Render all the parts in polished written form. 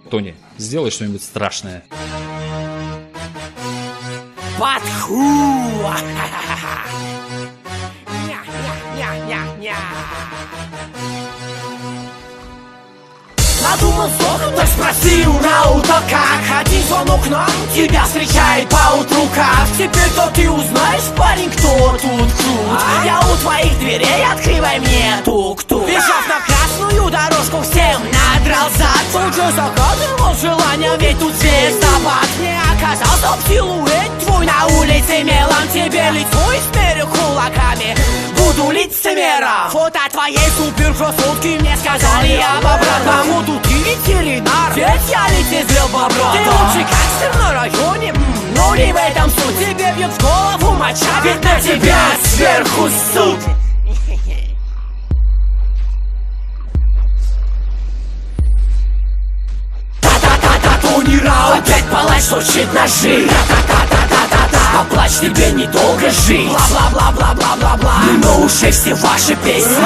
Тони, сделай что-нибудь страшное. Подху! Надумал сдохнуть, спросил Раута, как один звонок нам тебя встречает поутру, как теперь-то ты узнаешь, парень, кто тут крут. Я у твоих дверей, открывай мне тук-тук. Бежав на красную дорожку, всем надрал зад. Тут же загадывал желание, ведь тут звездопад. Не оказался силуэт твой на улице мелом. Тебе лицо измерю кулаками, буду лицемером. Фото твоей суперкрасотки мне сказали об обратном. Тут ты ветеринар, ведь я лицезрел бобра. Ты лучший гангстер на районе, но не в этом суть. Тебе бьет в голову моча, ведь на тебя сверху суд. Та-та-та-та, Тони Раут опять палач точит ножи. Та-та-та-та-та-та, плачь, тебе недолго жить. Бла-бла-бла-бла-бла-бла-бла. Мимо ушей все ваши песни.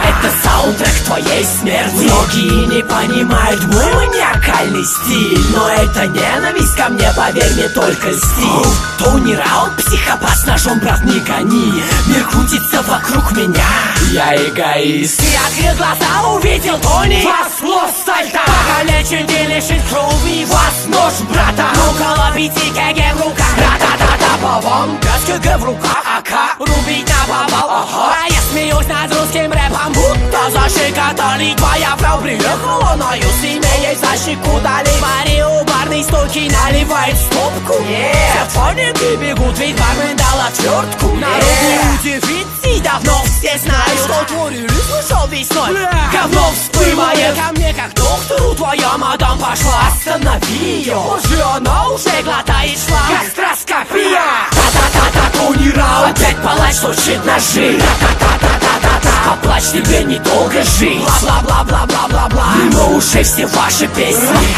Это саундтрек твоей смерти. Многие не понимают мой маниакальный стиль, но это ненависть ко мне, поверь мне, только стиль. Тони Раут, психопат с ножом, брат, не гони. Мир крутится вокруг меня, я эгоист. Я открыл глаза, увидел Тони, вас лост альта. Покалечен, ты лишит крови, вас нож, брата. Около 5 кг в руках, ра-та-та-та, по вам 5 кг в руках, АК, рубить на повал. А я смеюсь над русским рэпом, будто зашикотали. Твоя фрау приехала на юз, имея защику дали. Пари у барной стойки наливает стопку. Все фоники бегут, ведь бармен дал отвертку. Народу дефицит, давно все знают, что творили, слышал весной. Говно всплывает ко мне, как доктору. Твоя мадам пошла, останови ее. Позже она уже глотает шлам, гастроскопия. Та-та-та-та, Тони Раут опять палач точит ножи. Та-та-та-та-та-та, поплачь, тебе недолго жить. Бла-бла-бла-бла-бла-бла. Мимо ушей все ваши песни.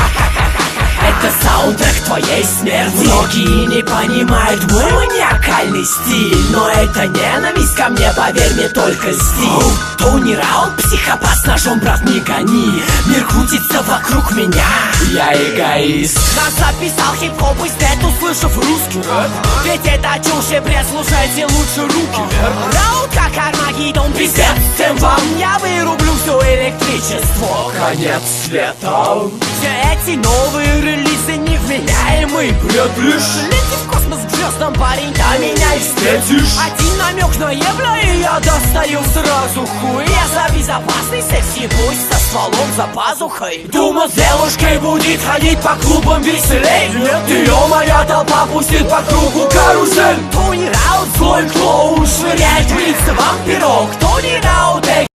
Это саундтрек твоей смерти. Многие не понимают мой маниакальный стиль, но это ненависть ко мне, поверь мне, только стиль. Тони Раут, психопат с ножом, брат, не гони. Мир крутится вокруг меня, я эгоист. Нас записал хип-хоп и стет, услышав русский рэп. Ведь это чушь и бред, слушайте лучше руки вверх. Раут как Армагеддон, пиздец всем вам. Я вырублю все электричество, конец света. Все эти новые релизы невменяемый бред лишь. Лети в космос к звездам, парень, да меня и встретишь. Один намек на евро, и я достаю сразу хуй. Я за безопасный секси-буй со стволом за пазухой. Думал, с девушкой будет ходить по клубам веселей. Нет, ее моя толпа пустит по кругу карусель. Тони Раут, злой клоун, швыряет в лицо вам пирог.